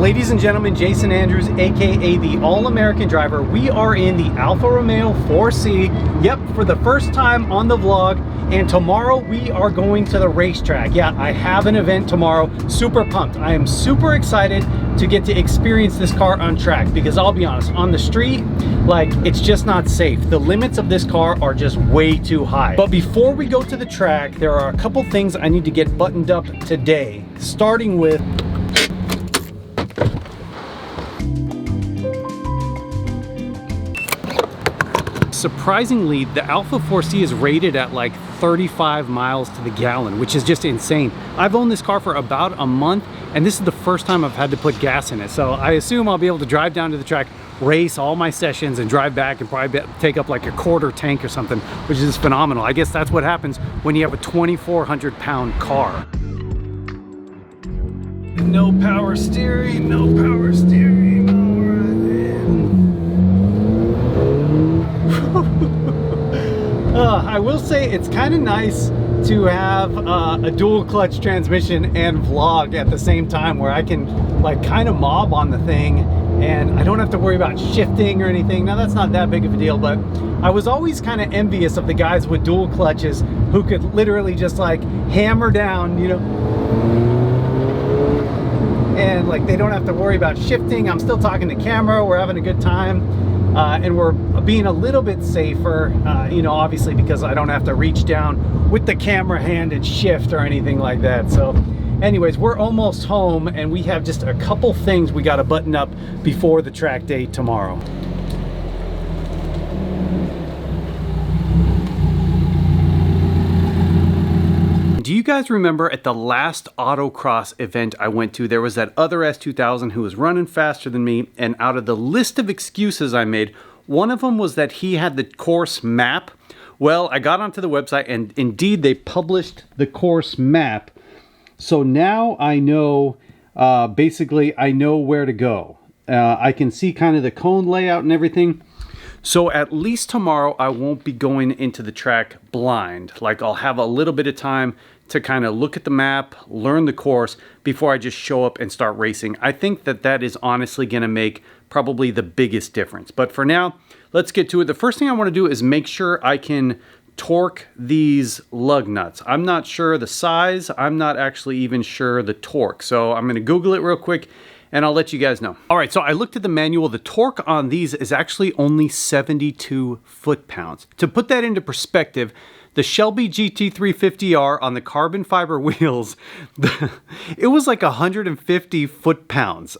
Ladies and gentlemen, Jason Andrews, aka the All-American Driver. We are in the Alfa Romeo 4C. Yep, for the first time on the vlog. And tomorrow we are going to the racetrack. Yeah, I have an event tomorrow. Super pumped. I am super excited to get to experience this car on track, because I'll be honest, on the street, like, it's just not safe. The limits of this car are just way too high. But before we go to the track, there are a couple things I need to get buttoned up today, starting with surprisingly, the Alfa 4C is rated at like 35 miles to the gallon, which is just insane. I've owned this car for about a month, and this is the first time I've had to put gas in it. So I assume I'll be able to drive down to the track, race all my sessions, and drive back and probably take up like a quarter tank or something, which is phenomenal. I guess that's what happens when you have a 2,400 pound car. No power steering, no power steering, all right. I will say it's kind of nice to have a dual clutch transmission and vlog at the same time, where I can like kind of mob on the thing and I don't have to worry about shifting or anything. Now that's not that big of a deal, but I was always kind of envious of the guys with dual clutches who could literally just like hammer down, you know, and like they don't have to worry about shifting. I'm still talking to camera, we're having a good time. And we're being a little bit safer, you know, obviously because I don't have to reach down with the camera hand and shift or anything like that. So anyways, we're almost home and we have just a couple things we got to button up before the track day tomorrow. Do you guys remember at the last autocross event I went to, there was that other S2000 who was running faster than me, and out of the list of excuses I made, one of them was that he had the course map. Well, I got onto the website and indeed they published the course map. So now I know, basically I know where to go. I can see kind of the cone layout and everything. So at least tomorrow I won't be going into the track blind. Like, I'll have a little bit of time to kind of look at the map, learn the course before I just show up and start racing. I think that that is honestly going to make probably the biggest difference. But for now, let's get to it. The first thing I want to do is make sure I can torque these lug nuts. I'm not sure the size. I'm not actually even sure the torque. So I'm going to Google it real quick and I'll let you guys know. All right, so I looked at the manual. The torque on these is actually only 72 foot-pounds. To put that into perspective, the Shelby GT350R on the carbon fiber wheels, it was like 150 foot-pounds.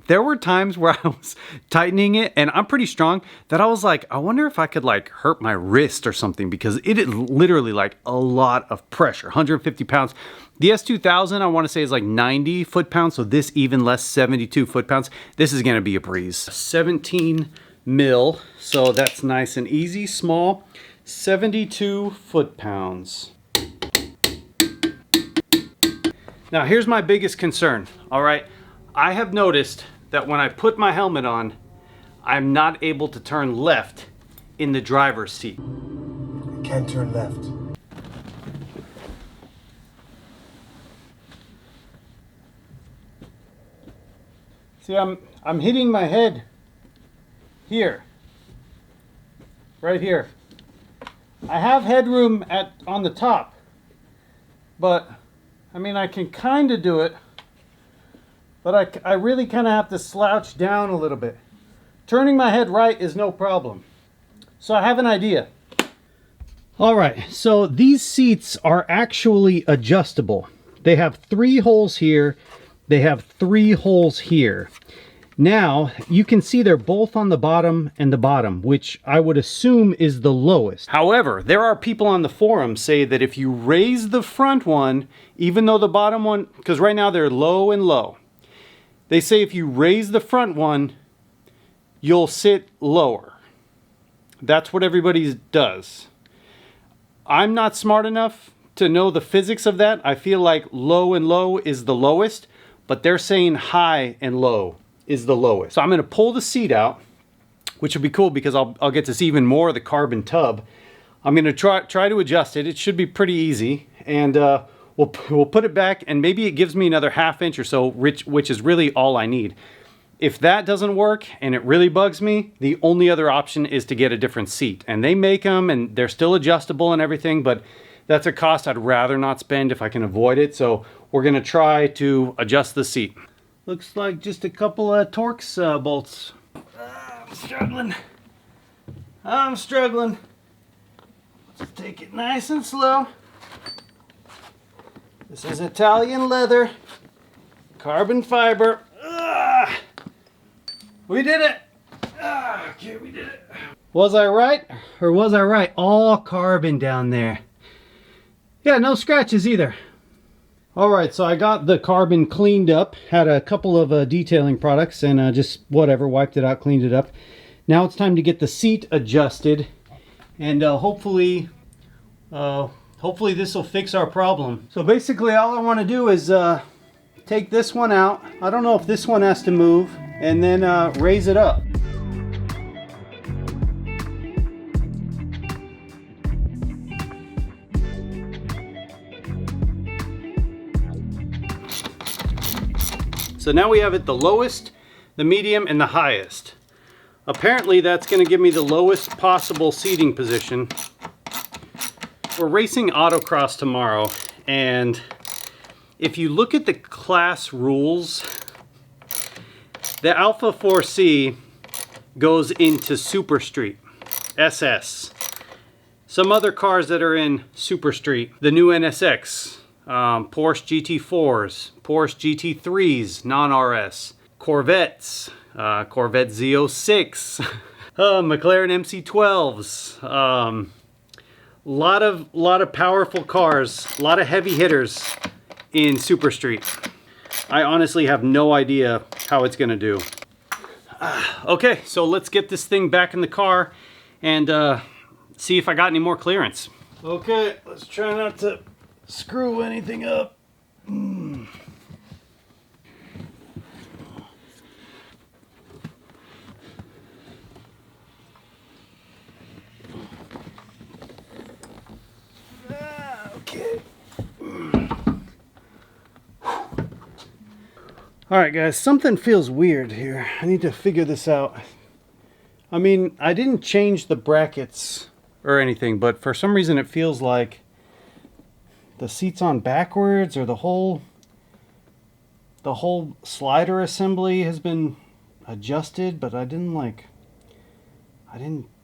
There were times where I was tightening it, and I'm pretty strong, that I was like, I wonder if I could like hurt my wrist or something, because it is literally like a lot of pressure, 150 pounds. The S2000, I want to say, is like 90 foot-pounds, so this even less, 72 foot-pounds. This is going to be a breeze. 17 mil, so that's nice and easy, small. 72 foot-pounds. Now here's my biggest concern, all right? I have noticed that when I put my helmet on, I'm not able to turn left in the driver's seat. You can't turn left. See, I'm hitting my head here, right here. I have headroom on the top, but I mean, I can kind of do it, but I really kind of have to slouch down a little bit. Turning my head right is no problem. So I have an idea. All right, so these seats are actually adjustable. They have 3 holes here. They have 3 holes here. Now, you can see they're both on the bottom and the bottom, which I would assume is the lowest. However, there are people on the forum say that if you raise the front one, even though the bottom one, because right now they're low and low, they say if you raise the front one, you'll sit lower. That's what everybody does. I'm not smart enough to know the physics of that. I feel like low and low is the lowest, but they're saying high and low is the lowest. So I'm going to pull the seat out, which will be cool because I'll get to see even more of the carbon tub. I'm going to try to adjust it. It should be pretty easy, and we'll put it back, and maybe it gives me another ½ inch or so, which is really all I need. If that doesn't work and it really bugs me, the only other option is to get a different seat. And they make them and they're still adjustable and everything, but that's a cost I'd rather not spend if I can avoid it. So we're gonna try to adjust the seat. Looks like just a couple of Torx bolts. I'm struggling. I'm struggling. Let's take it nice and slow. This is Italian leather, carbon fiber. We did it! Okay, we did it. Was I right? Or was I right? All carbon down there. Yeah, no scratches either. Alright, so I got the carbon cleaned up. Had a couple of detailing products and just whatever, wiped it out, cleaned it up. Now it's time to get the seat adjusted. And hopefully this will fix our problem. So basically all I want to do is take this one out. I don't know if this one has to move. And then raise it up. So now we have it the lowest, the medium, and the highest. Apparently that's going to give me the lowest possible seating position. We're racing autocross tomorrow, and if you look at the class rules, the Alfa 4C goes into Super Street, SS. Some other cars that are in Super Street, the new NSX, Porsche GT4s, Porsche GT3s, non-RS, Corvettes, Corvette Z06, McLaren MC12s, lot of powerful cars, a lot of heavy hitters in Super Street. I honestly have no idea how it's gonna do. Okay, so let's get this thing back in the car and see if I got any more clearance. Okay, let's try not to screw anything up. Okay. Alright guys, something feels weird here. I need to figure this out. I mean, I didn't change the brackets or anything, but for some reason it feels like the seat's on backwards, or the whole slider assembly has been adjusted, but I didn't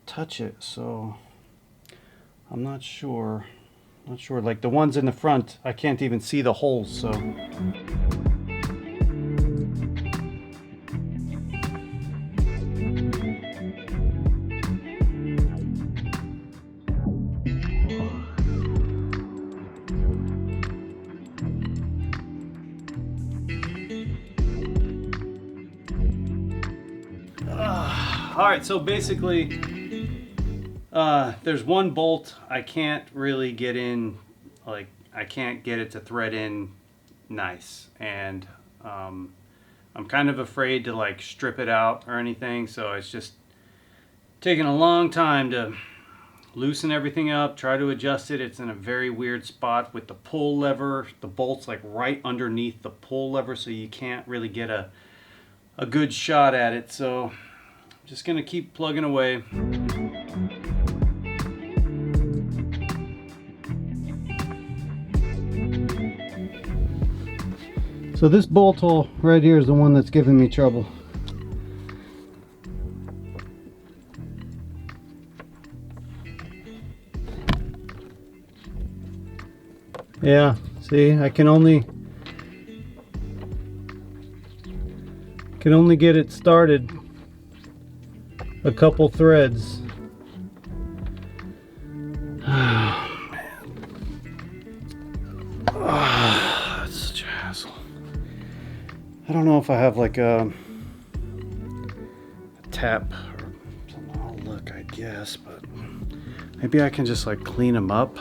touch it, so I'm not sure. Like the ones in the front, I can't even see the holes, so. Alright, so basically there's one bolt I can't really get in, like I can't get it to thread in nice, and I'm kind of afraid to like strip it out or anything, so it's just taking a long time to loosen everything up, try to adjust it. It's in a very weird spot with the pull lever. The bolt's like right underneath the pull lever, so you can't really get a good shot at it, so just gonna keep plugging away. So this bolt hole right here is the one that's giving me trouble. Yeah, see, I can only get it started a couple threads. Oh man. Oh, that's such a hassle. I don't know if I have like a tap or something. I'll look, I guess, but maybe I can just like clean them up.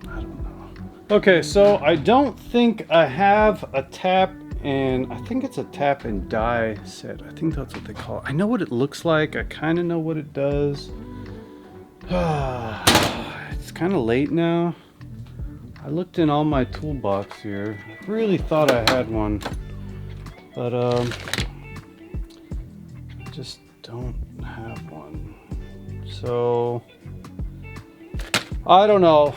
I don't know. Okay, so I don't think I have a tap, and I think it's a tap and die set. I think that's what they call it. I know what it looks like. I kind of know what it does. It's kind of late now. I looked in all my toolbox here. I really thought I had one, but I just don't have one. So I don't know.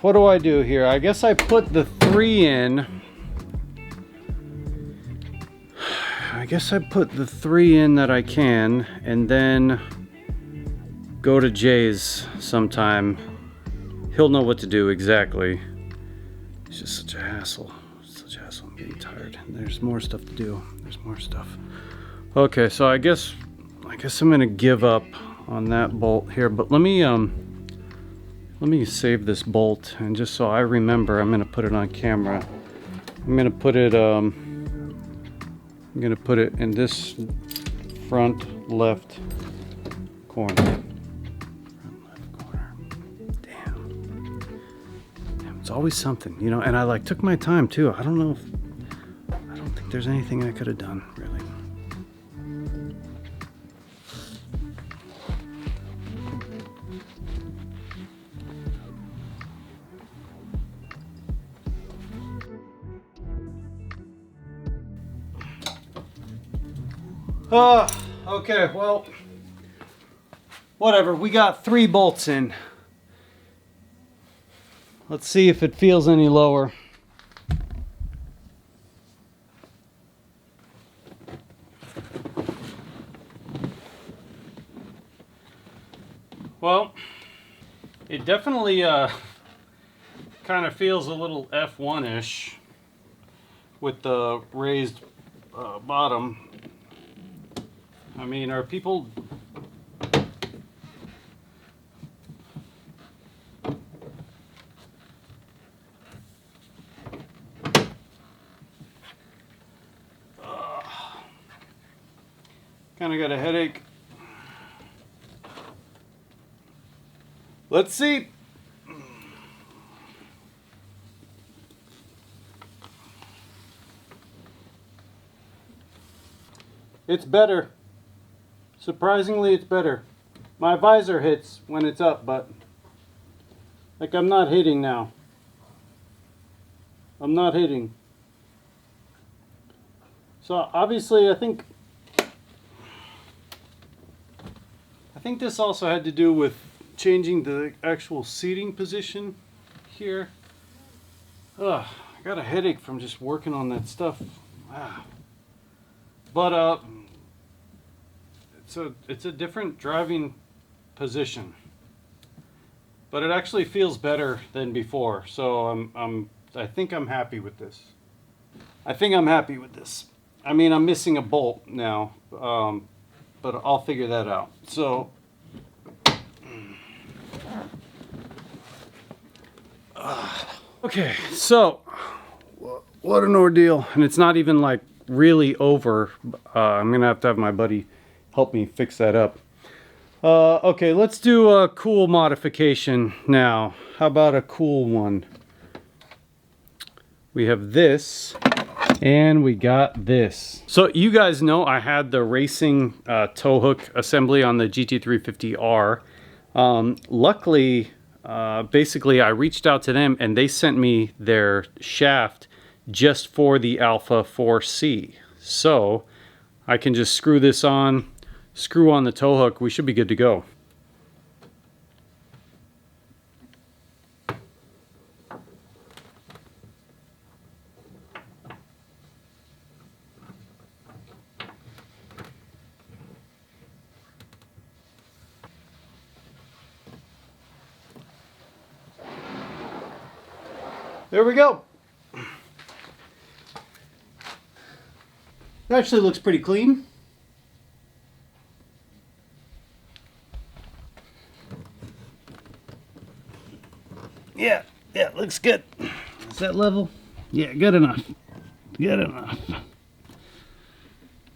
What do I do here? I guess I put the 3 in. I guess I put the 3 in that I can, and then go to Jay's sometime. He'll know what to do exactly. It's just such a hassle. Such a hassle. I'm getting tired. And there's more stuff to do. There's more stuff. Okay, so I guess I'm gonna give up on that bolt here. But let me save this bolt, and just so I remember, I'm gonna put it on camera. I'm gonna put it in this front left corner. Front left corner. Damn. It's always something, you know, and I took my time too. I don't think there's anything I could have done, really. Okay, well, whatever. We got 3 bolts in. Let's see if it feels any lower. Well, it definitely kind of feels a little F1-ish with the raised bottom. I mean, are people... kind of got a headache. Let's see. It's better. Surprisingly, it's better. My visor hits when it's up, but like I'm not hitting now. I'm not hitting. So obviously, I think this also had to do with changing the actual seating position here. Ugh, I got a headache from just working on that stuff. Wow. But it's a different driving position, but it actually feels better than before. So I think I'm happy with this. I mean, I'm missing a bolt now, but I'll figure that out. So okay, so what an ordeal, and it's not even like really over. I'm gonna have to have my buddy help me fix that up. Okay, let's do a cool modification now. How about a cool one? We have this, and we got this. So you guys know I had the racing tow hook assembly on the GT350R. Luckily, basically I reached out to them and they sent me their shaft just for the Alfa 4C. So I can just screw this on, screw on the tow hook. We should be good to go. There we go. It actually looks pretty clean. Yeah, looks good. Is that level? Yeah, good enough. Good enough.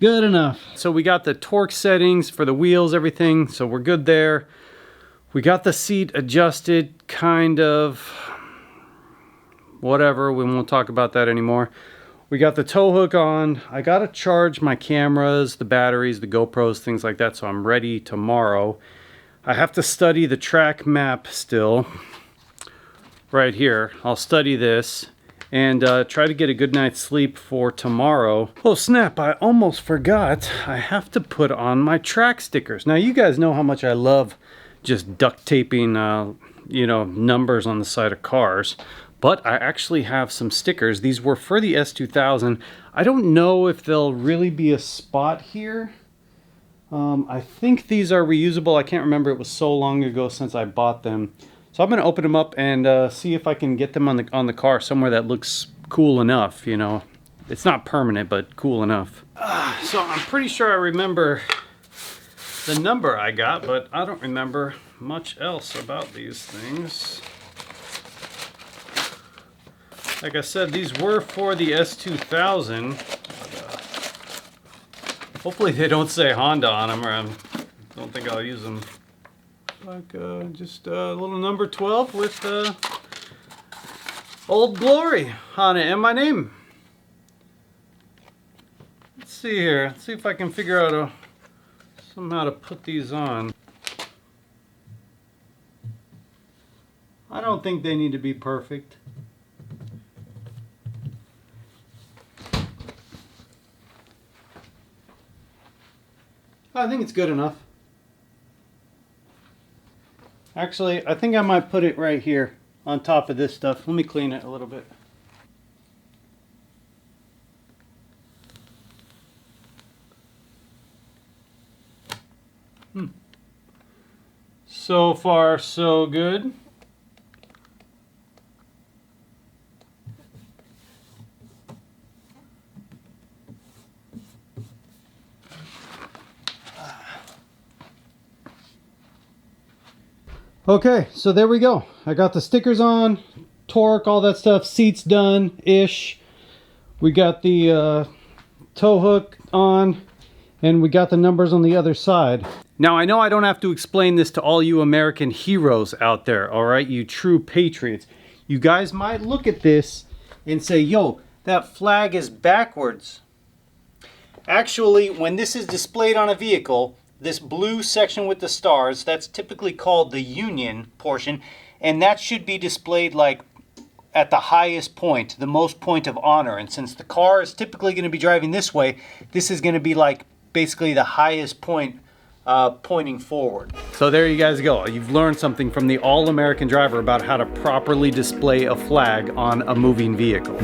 Good enough. So we got the torque settings for the wheels, everything, so we're good there. We got the seat adjusted, kind of. Whatever, we won't talk about that anymore. We got the tow hook on. I gotta charge my cameras, the batteries, the GoPros, things like that, so I'm ready tomorrow. I have to study the track map still. right here. I'll study this and try to get a good night's sleep for tomorrow. Oh snap, I almost forgot. I have to put on my track stickers. Now you guys know how much I love just duct taping, you know, numbers on the side of cars. But I actually have some stickers. These were for the S2000. I don't know if there'll really be a spot here. I think these are reusable. I can't remember, it was so long ago since I bought them. So I'm gonna open them up and see if I can get them on the car somewhere that looks cool enough, you know. It's not permanent, but cool enough. So I'm pretty sure I remember the number I got, but I don't remember much else about these things. Like I said, these were for the S2000. Hopefully they don't say Honda on them, or I don't think I'll use them. Like just a little number 12 with Old Glory on it and my name. Let's see here. Let's see if I can figure out somehow to put these on. I don't think they need to be perfect. I think it's good enough. Actually, I think I might put it right here on top of this stuff. Let me clean it a little bit. So far, so good. Okay, so there we go. I got the stickers on, torque, all that stuff, seats done-ish. We got the tow hook on, and we got the numbers on the other side. Now, I know I don't have to explain this to all you American heroes out there, all right? You true patriots. You guys might look at this and say, yo, that flag is backwards. Actually, when this is displayed on a vehicle, this blue section with the stars, that's typically called the Union portion, and that should be displayed like at the highest point, the most point of honor. And since the car is typically going to be driving this way, this is going to be like basically the highest point pointing forward. So there you guys go. You've learned something from the all-American driver about how to properly display a flag on a moving vehicle.